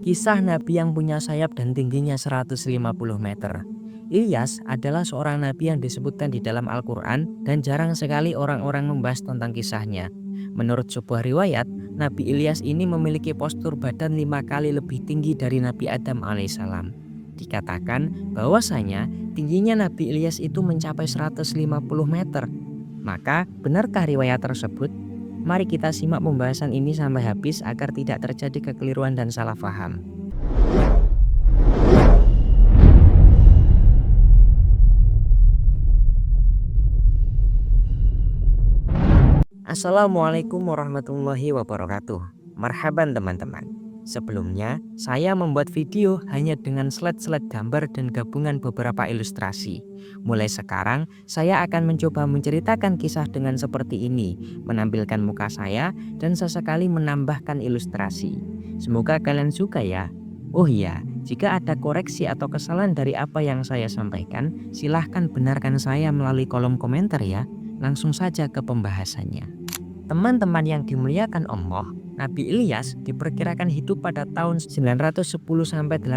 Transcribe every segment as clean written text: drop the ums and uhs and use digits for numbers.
Kisah Nabi yang punya sayap dan tingginya 150 meter. Ilyas adalah seorang nabi yang disebutkan di dalam Al-Quran dan jarang sekali orang-orang membahas tentang kisahnya. Menurut sebuah riwayat, Nabi Ilyas ini memiliki postur badan 5 kali lebih tinggi dari Nabi Adam alaihissalam. Dikatakan bahwasanya tingginya Nabi Ilyas itu mencapai 150 meter. Maka benarkah riwayat tersebut? Mari kita simak pembahasan ini sampai habis agar tidak terjadi kekeliruan dan salah paham. Assalamualaikum warahmatullahi wabarakatuh. Marhaban teman-teman. Sebelumnya, saya membuat video hanya dengan slide-slide gambar dan gabungan beberapa ilustrasi. Mulai sekarang, saya akan mencoba menceritakan kisah dengan seperti ini, menampilkan muka saya dan sesekali menambahkan ilustrasi. Semoga kalian suka ya. Oh iya, jika ada koreksi atau kesalahan dari apa yang saya sampaikan, silahkan benarkan saya melalui kolom komentar ya. Langsung saja ke pembahasannya. Teman-teman yang dimuliakan Allah, Nabi Ilyas diperkirakan hidup pada tahun 910-850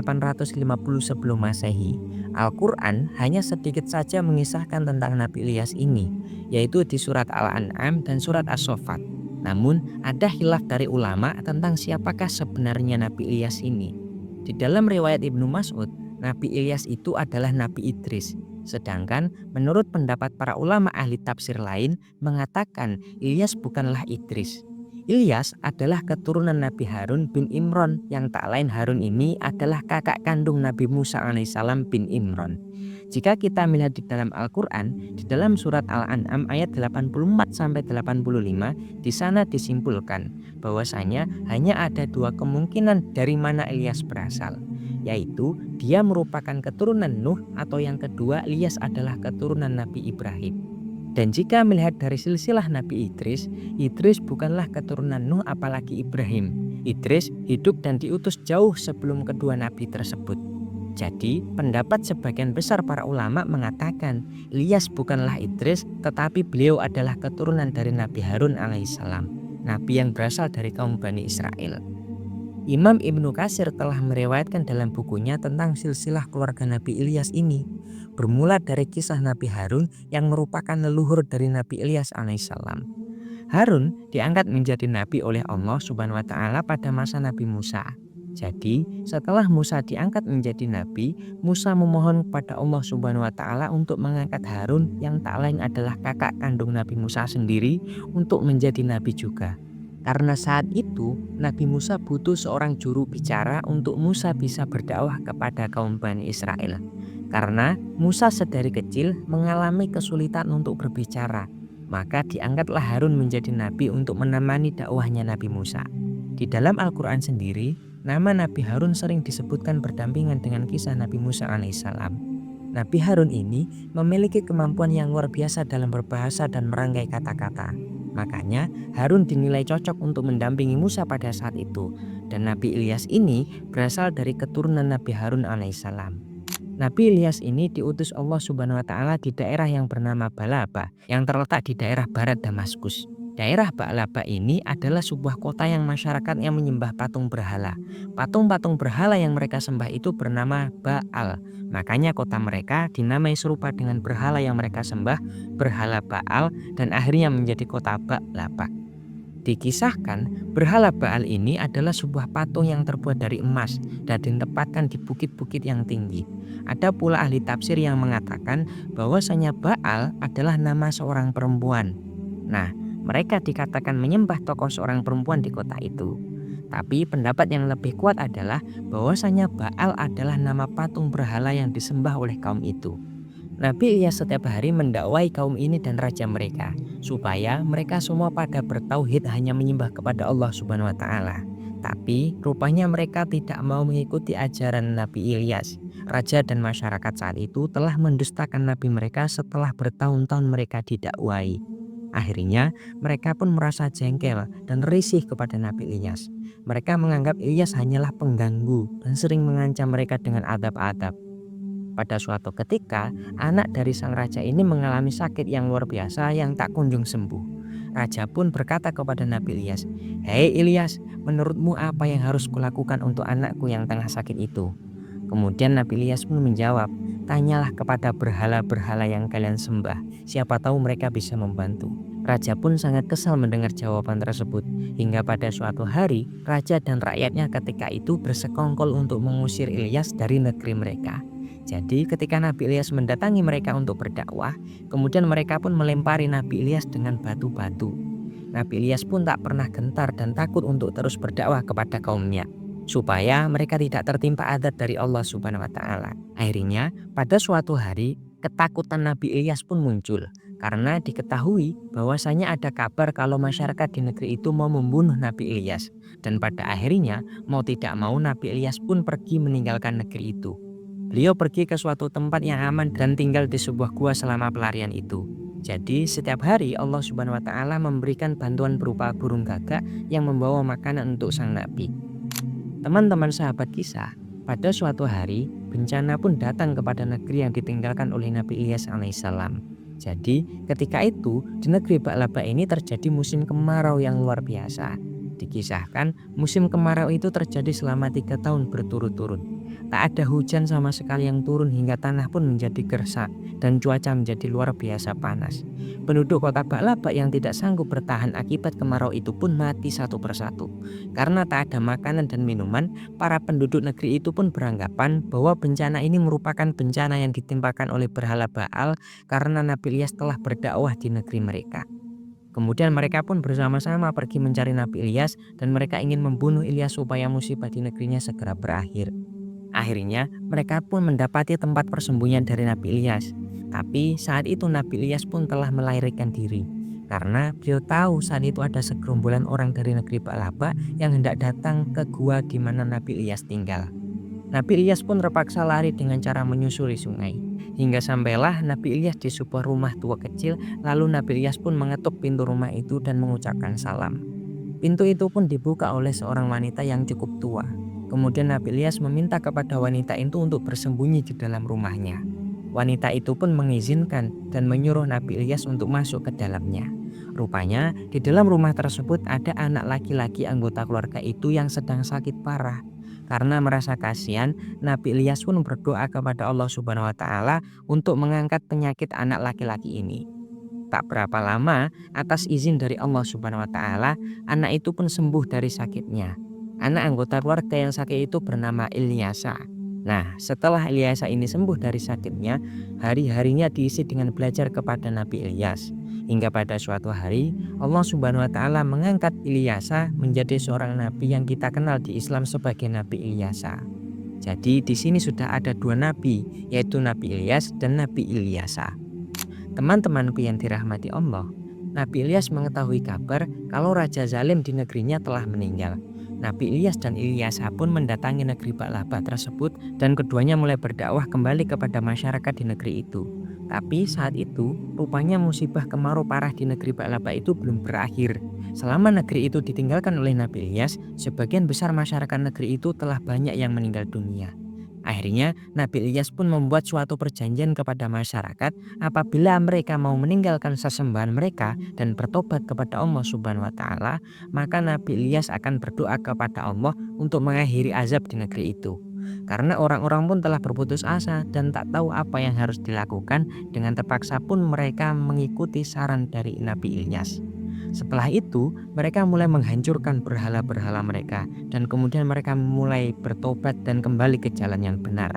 sebelum Masehi. Al-Quran hanya sedikit saja mengisahkan tentang Nabi Ilyas ini, yaitu di surat Al-An'am dan surat As-Saffat. Namun, ada khilaf dari ulama tentang siapakah sebenarnya Nabi Ilyas ini. Di dalam riwayat Ibnu Mas'ud, Nabi Ilyas itu adalah Nabi Idris. Sedangkan menurut pendapat para ulama ahli tafsir lain mengatakan Ilyas bukanlah Idris. Ilyas adalah keturunan Nabi Harun bin Imran, yang tak lain Harun ini adalah kakak kandung Nabi Musa alaihissalam bin Imran. Jika kita melihat di dalam Al-Quran, di dalam surat Al-An'am ayat 84-85, di sana disimpulkan bahwasanya hanya ada dua kemungkinan dari mana Ilyas berasal, yaitu dia merupakan keturunan Nuh atau yang kedua Ilyas adalah keturunan Nabi Ibrahim. Dan jika melihat dari silsilah Nabi Idris, Idris bukanlah keturunan Nuh apalagi Ibrahim. Idris hidup dan diutus jauh sebelum kedua nabi tersebut. Jadi pendapat sebagian besar para ulama mengatakan Ilyas bukanlah Idris, tetapi beliau adalah keturunan dari Nabi Harun alaihissalam, nabi yang berasal dari kaum Bani Israel. Imam Ibnu Katsir telah meriwayatkan dalam bukunya tentang silsilah keluarga Nabi Ilyas ini, bermula dari kisah Nabi Harun yang merupakan leluhur dari Nabi Ilyas alaihissalam. Harun diangkat menjadi nabi oleh Allah Subhanahu wa taala pada masa Nabi Musa. Jadi, setelah Musa diangkat menjadi nabi, Musa memohon kepada Allah Subhanahu wa taala untuk mengangkat Harun yang tak lain adalah kakak kandung Nabi Musa sendiri untuk menjadi nabi juga. Karena saat itu Nabi Musa butuh seorang juru bicara untuk Musa bisa berdakwah kepada kaum Bani Israel. Karena Musa sedari kecil mengalami kesulitan untuk berbicara, maka diangkatlah Harun menjadi nabi untuk menemani dakwahnya Nabi Musa. Di dalam Al-Quran sendiri, nama Nabi Harun sering disebutkan berdampingan dengan kisah Nabi Musa alaihissalam. Nabi Harun ini memiliki kemampuan yang luar biasa dalam berbahasa dan merangkai kata-kata. Makanya Harun dinilai cocok untuk mendampingi Musa pada saat itu. Dan Nabi Ilyas ini berasal dari keturunan Nabi Harun alaihissalam. Nabi Ilyas ini diutus Allah Subhanahu wa taala di daerah yang bernama Balaba, yang terletak di daerah barat Damaskus. Daerah Balaba ini adalah sebuah kota yang masyarakatnya menyembah patung berhala. Patung-patung berhala yang mereka sembah itu bernama Baal. Makanya kota mereka dinamai serupa dengan berhala yang mereka sembah, berhala Baal, dan akhirnya menjadi kota Balaba. Dikisahkan berhala Baal ini adalah sebuah patung yang terbuat dari emas dan ditempatkan di bukit-bukit yang tinggi. Ada pula ahli tafsir yang mengatakan bahwasanya Baal adalah nama seorang perempuan. Nah, mereka dikatakan menyembah tokoh seorang perempuan di kota itu. Tapi pendapat yang lebih kuat adalah bahwasanya Baal adalah nama patung berhala yang disembah oleh kaum itu. Nabi Ilyas setiap hari mendakwai kaum ini dan raja mereka, supaya mereka semua pada bertauhid hanya menyembah kepada Allah Subhanahu wa taala. Tapi rupanya mereka tidak mau mengikuti ajaran Nabi Ilyas. Raja dan masyarakat saat itu telah mendustakan nabi mereka setelah bertahun-tahun mereka didakwai. Akhirnya mereka pun merasa jengkel dan risih kepada Nabi Ilyas. Mereka menganggap Ilyas hanyalah pengganggu dan sering mengancam mereka dengan adab-adab. Pada suatu ketika, anak dari sang raja ini mengalami sakit yang luar biasa yang tak kunjung sembuh. Raja pun berkata kepada Nabi Ilyas, "Hei Ilyas, menurutmu apa yang harus kulakukan untuk anakku yang tengah sakit itu?" Kemudian Nabi Ilyas pun menjawab, "Tanyalah kepada berhala-berhala yang kalian sembah, siapa tahu mereka bisa membantu." Raja pun sangat kesal mendengar jawaban tersebut. Hingga pada suatu hari, raja dan rakyatnya ketika itu bersekongkol untuk mengusir Ilyas dari negeri mereka. Jadi ketika Nabi Ilyas mendatangi mereka untuk berdakwah, kemudian mereka pun melempari Nabi Ilyas dengan batu-batu. Nabi Ilyas pun tak pernah gentar dan takut untuk terus berdakwah kepada kaumnya, supaya mereka tidak tertimpa adab dari Allah Subhanahu wa taala. Akhirnya, pada suatu hari, ketakutan Nabi Ilyas pun muncul karena diketahui bahwasanya ada kabar kalau masyarakat di negeri itu mau membunuh Nabi Ilyas. Dan pada akhirnya, mau tidak mau Nabi Ilyas pun pergi meninggalkan negeri itu. Beliau pergi ke suatu tempat yang aman dan tinggal di sebuah gua selama pelarian itu. Jadi setiap hari Allah Subhanahu wa taala memberikan bantuan berupa burung gagak yang membawa makanan untuk sang nabi. Teman-teman sahabat kisah, pada suatu hari bencana pun datang kepada negeri yang ditinggalkan oleh Nabi Ilyas alaihissalam. Jadi ketika itu di negeri Ba'laba ini terjadi musim kemarau yang luar biasa. Dikisahkan musim kemarau itu terjadi selama 3 tahun berturut-turut. Tak ada hujan sama sekali yang turun hingga tanah pun menjadi gersak dan cuaca menjadi luar biasa panas. Penduduk kota Ba'laba yang tidak sanggup bertahan akibat kemarau itu pun mati satu persatu. Karena tak ada makanan dan minuman, para penduduk negeri itu pun beranggapan bahwa bencana ini merupakan bencana yang ditimpakan oleh berhala Baal karena Nabi Ilyas telah berdakwah di negeri mereka. Kemudian mereka pun bersama-sama pergi mencari Nabi Ilyas dan mereka ingin membunuh Ilyas supaya musibah di negerinya segera berakhir. Akhirnya mereka pun mendapati tempat persembunyian dari Nabi Ilyas. Tapi saat itu Nabi Ilyas pun telah melarikan diri. Karena beliau tahu saat itu ada segerombolan orang dari negeri Ba'laba yang hendak datang ke gua di mana Nabi Ilyas tinggal. Nabi Ilyas pun terpaksa lari dengan cara menyusuri sungai. Hingga sampailah Nabi Ilyas di sebuah rumah tua kecil, lalu Nabi Ilyas pun mengetuk pintu rumah itu dan mengucapkan salam. Pintu itu pun dibuka oleh seorang wanita yang cukup tua. Kemudian Nabi Ilyas meminta kepada wanita itu untuk bersembunyi di dalam rumahnya. Wanita itu pun mengizinkan dan menyuruh Nabi Ilyas untuk masuk ke dalamnya. Rupanya di dalam rumah tersebut ada anak laki-laki anggota keluarga itu yang sedang sakit parah. Karena merasa kasihan, Nabi Ilyas pun berdoa kepada Allah Subhanahu wa taala untuk mengangkat penyakit anak laki-laki ini. Tak berapa lama, atas izin dari Allah Subhanahu wa taala, anak itu pun sembuh dari sakitnya. Anak anggota keluarga yang sakit itu bernama Ilyasa. Nah, setelah Ilyasa ini sembuh dari sakitnya, hari-harinya diisi dengan belajar kepada Nabi Ilyas. Hingga pada suatu hari, Allah Subhanahu wa taala mengangkat Ilyasa menjadi seorang nabi yang kita kenal di Islam sebagai Nabi Ilyasa. Jadi di sini sudah ada 2 nabi, yaitu Nabi Ilyas dan Nabi Ilyasa. Teman-temanku yang dirahmati Allah, Nabi Ilyas mengetahui kabar kalau Raja Zalim di negerinya telah meninggal. Nabi Ilyas dan Ilyasa pun mendatangi negeri Ba'laba tersebut dan keduanya mulai berdakwah kembali kepada masyarakat di negeri itu. Tapi saat itu rupanya musibah kemarau parah di negeri Ba'laba itu belum berakhir. Selama negeri itu ditinggalkan oleh Nabi Ilyas, sebagian besar masyarakat negeri itu telah banyak yang meninggal dunia. Akhirnya Nabi Ilyas pun membuat suatu perjanjian kepada masyarakat apabila mereka mau meninggalkan sesembahan mereka dan bertobat kepada Allah Subhanahu wa taala, maka Nabi Ilyas akan berdoa kepada Allah untuk mengakhiri azab di negeri itu. Karena orang-orang pun telah berputus asa dan tak tahu apa yang harus dilakukan, dengan terpaksa pun mereka mengikuti saran dari Nabi Ilyas. Setelah itu, mereka mulai menghancurkan berhala-berhala mereka dan kemudian mereka mulai bertobat dan kembali ke jalan yang benar.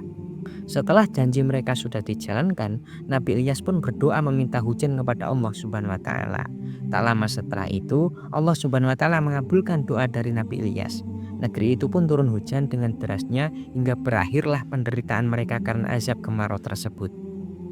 Setelah janji mereka sudah dijalankan, Nabi Ilyas pun berdoa meminta hujan kepada Allah Subhanahu wa taala. Tak lama setelah itu, Allah Subhanahu wa taala mengabulkan doa dari Nabi Ilyas. Negeri itu pun turun hujan dengan derasnya hingga berakhirlah penderitaan mereka karena azab kemarau tersebut.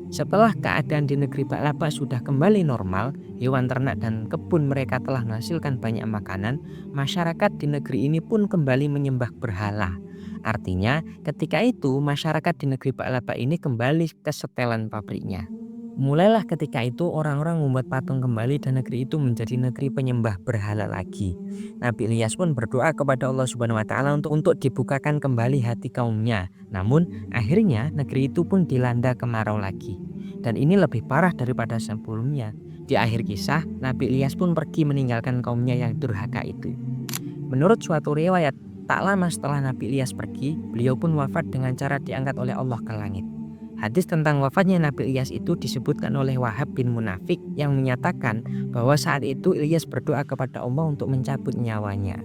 Setelah keadaan di negeri Ba'laba sudah kembali normal, hewan ternak dan kebun mereka telah menghasilkan banyak makanan, masyarakat di negeri ini pun kembali menyembah berhala. Artinya, ketika itu masyarakat di negeri Ba'laba ini kembali ke setelan pabriknya. Mulailah ketika itu orang-orang membuat patung kembali dan negeri itu menjadi negeri penyembah berhala lagi. Nabi Ilyas pun berdoa kepada Allah Subhanahu wa taala untuk dibukakan kembali hati kaumnya. Namun akhirnya negeri itu pun dilanda kemarau lagi. Dan ini lebih parah daripada sebelumnya. Di akhir kisah, Nabi Ilyas pun pergi meninggalkan kaumnya yang durhaka itu. Menurut suatu riwayat, tak lama setelah Nabi Ilyas pergi, beliau pun wafat dengan cara diangkat oleh Allah ke langit. Hadis tentang wafatnya Nabi Ilyas itu disebutkan oleh Wahab bin Munafik yang menyatakan bahwa saat itu Ilyas berdoa kepada Allah untuk mencabut nyawanya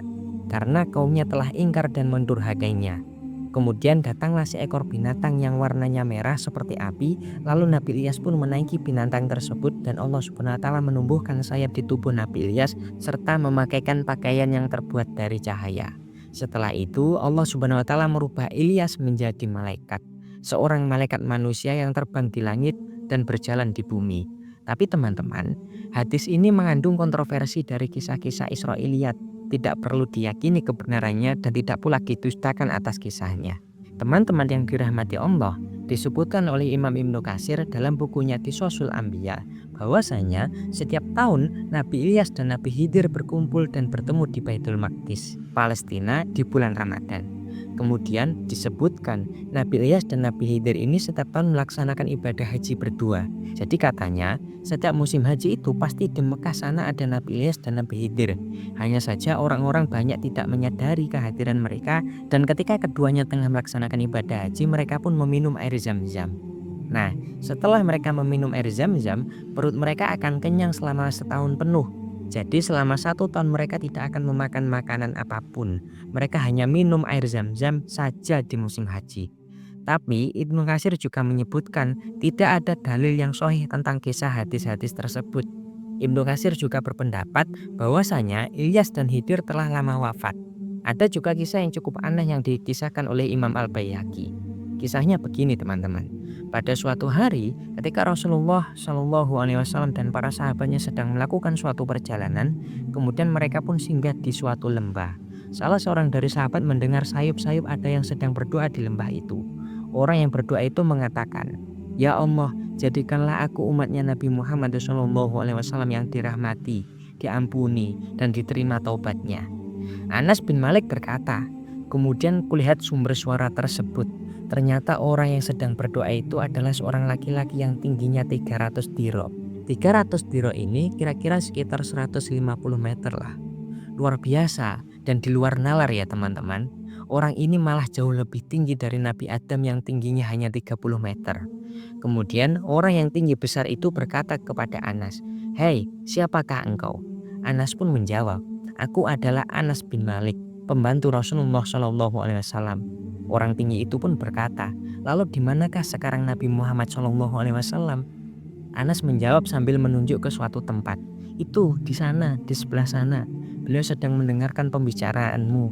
karena kaumnya telah ingkar dan mendurhakainya. Kemudian datanglah seekor binatang yang warnanya merah seperti api, lalu Nabi Ilyas pun menaiki binatang tersebut dan Allah Subhanahu wa taala menumbuhkan sayap di tubuh Nabi Ilyas serta memakaikan pakaian yang terbuat dari cahaya. Setelah itu Allah Subhanahu wa taala merubah Ilyas menjadi malaikat, seorang malaikat manusia yang terbang di langit dan berjalan di bumi. Tapi teman-teman, hadis ini mengandung kontroversi dari kisah-kisah Israiliyat. Tidak perlu diyakini kebenarannya dan tidak pula didustakan atas kisahnya. Teman-teman yang dirahmati Allah, disebutkan oleh Imam Ibnu Katsir dalam bukunya Qisasul Anbiya bahwasanya setiap tahun Nabi Ilyas dan Nabi Khidir berkumpul dan bertemu di Baitul Maqdis, Palestina di bulan Ramadan. Kemudian disebutkan Nabi Ilyas dan Nabi Khidir ini setiap tahun melaksanakan ibadah haji berdua. Jadi katanya setiap musim haji itu pasti di Mekah sana ada Nabi Ilyas dan Nabi Khidir. Hanya saja orang-orang banyak tidak menyadari kehadiran mereka dan ketika keduanya tengah melaksanakan ibadah haji mereka pun meminum air zam-zam. Nah, setelah mereka meminum air zam-zam, perut mereka akan kenyang selama setahun penuh. Jadi selama 1 tahun mereka tidak akan memakan makanan apapun. Mereka hanya minum air zam-zam saja di musim haji. Tapi Ibnu Katsir juga menyebutkan tidak ada dalil yang sahih tentang kisah hadis-hadis tersebut. Ibnu Katsir juga berpendapat bahwasanya Ilyas dan Khidir telah lama wafat. Ada juga kisah yang cukup aneh yang dikisahkan oleh Imam Al-Baihaqi. Kisahnya begini teman-teman. Pada suatu hari ketika Rasulullah Shallallahu Alaihi Wasallam dan para sahabatnya sedang melakukan suatu perjalanan, kemudian mereka pun singgah di suatu lembah. Salah seorang dari sahabat mendengar sayup-sayup ada yang sedang berdoa di lembah itu. Orang yang berdoa itu mengatakan, "Ya Allah, jadikanlah aku umatnya Nabi Muhammad SAW yang dirahmati, diampuni, dan diterima taubatnya." Anas bin Malik berkata, "Kemudian kulihat sumber suara tersebut. Ternyata orang yang sedang berdoa itu adalah seorang laki-laki yang tingginya 300 diro. 300 diro ini kira-kira sekitar 150 meter lah. Luar biasa dan di luar nalar ya teman-teman. Orang ini malah jauh lebih tinggi dari Nabi Adam yang tingginya hanya 30 meter. Kemudian orang yang tinggi besar itu berkata kepada Anas, "Hei, siapakah engkau?" Anas pun menjawab, "Aku adalah Anas bin Malik, pembantu Rasulullah SAW." Orang tinggi itu pun berkata, "Lalu di manakah sekarang Nabi Muhammad SAW?" Anas menjawab sambil menunjuk ke suatu tempat. "Itu di sana, di sebelah sana. Beliau sedang mendengarkan pembicaraanmu."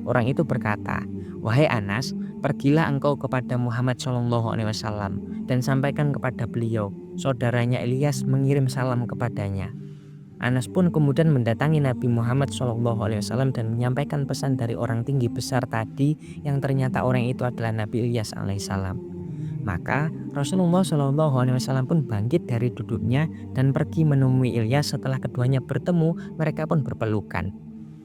Orang itu berkata, "Wahai Anas, pergilah engkau kepada Muhammad SAW dan sampaikan kepada beliau, saudaranya Ilyas mengirim salam kepadanya." Anas pun kemudian mendatangi Nabi Muhammad SAW dan menyampaikan pesan dari orang tinggi besar tadi yang ternyata orang itu adalah Nabi Ilyas alaihissalam. Maka Rasulullah SAW pun bangkit dari duduknya dan pergi menemui Ilyas. Setelah keduanya bertemu, mereka pun berpelukan.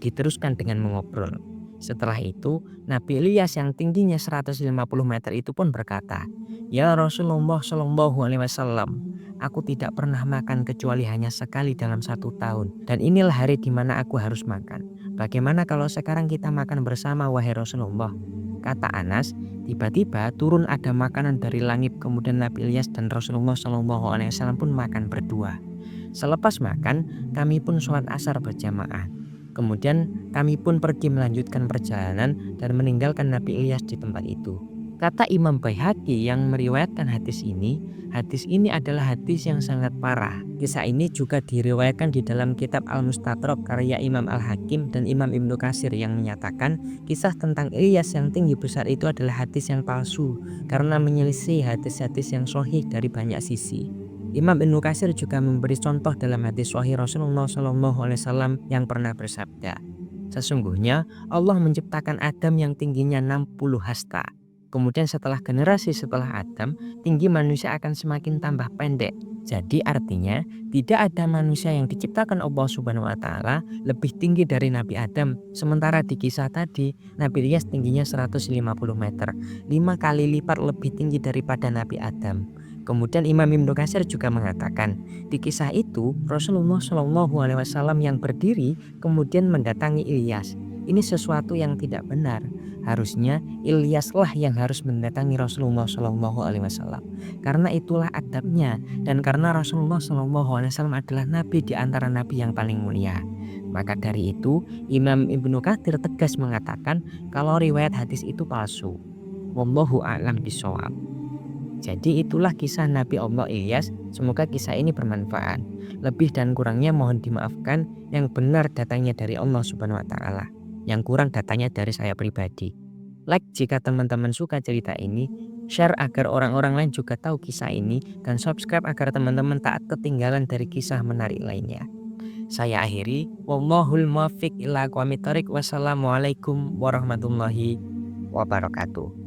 Diteruskan dengan mengobrol. Setelah itu, Nabi Ilyas yang tingginya 150 meter itu pun berkata, "Ya Rasulullah SAW, aku tidak pernah makan kecuali hanya sekali dalam 1 tahun. Dan inilah hari di mana aku harus makan. Bagaimana kalau sekarang kita makan bersama wahai Rasulullah?" Kata Anas, tiba-tiba turun ada makanan dari langit. Kemudian Nabi Ilyas dan Rasulullah SAW pun makan berdua. Selepas makan, kami pun sholat asar berjamaah. Kemudian kami pun pergi melanjutkan perjalanan dan meninggalkan Nabi Ilyas di tempat itu. Kata Imam Baihaqi yang meriwayatkan hadis ini adalah hadis yang sangat parah. Kisah ini juga diriwayatkan di dalam kitab Al-Mustadrak karya Imam Al-Hakim dan Imam Ibnu Katsir yang menyatakan kisah tentang Ilyas yang tinggi besar itu adalah hadis yang palsu karena menyelisih hadis-hadis yang sahih dari banyak sisi. Imam Ibnu Katsir juga memberi contoh dalam hadis sahih Rasulullah SAW yang pernah bersabda, "Sesungguhnya Allah menciptakan Adam yang tingginya 60 hasta. Kemudian setelah generasi setelah Adam, tinggi manusia akan semakin tambah pendek. Jadi artinya tidak ada manusia yang diciptakan Allah Subhanahu wa taala lebih tinggi dari Nabi Adam. Sementara di kisah tadi, Nabi Ilyas tingginya 150 meter, 5 kali lipat lebih tinggi daripada Nabi Adam. Kemudian Imam Ibnu Katsir juga mengatakan, di kisah itu Rasulullah Shallallahu Alaihi Wasallam yang berdiri kemudian mendatangi Ilyas. Ini sesuatu yang tidak benar. Harusnya Ilyaslah yang harus mendatangi Rasulullah Shallallahu Alaihi Wasallam. Karena itulah adabnya dan karena Rasulullah Shallallahu Alaihi Wasallam adalah nabi di antara nabi yang paling mulia. Maka dari itu Imam Ibnu Katsir tegas mengatakan kalau riwayat hadis itu palsu. Wallahu a'lam bishawab. Jadi itulah kisah Nabi Allah Ilyas. Semoga kisah ini bermanfaat. Lebih dan kurangnya mohon dimaafkan. Yang benar datangnya dari Allah Subhanahu wa taala. Yang kurang datangnya dari saya pribadi. Like jika teman-teman suka cerita ini, share agar orang-orang lain juga tahu kisah ini, dan subscribe agar teman-teman tak ketinggalan dari kisah menarik lainnya. Saya akhiri, wallahul muwaffiq ila aqwamit thoriq. Wassalamualaikum warahmatullahi wabarakatuh.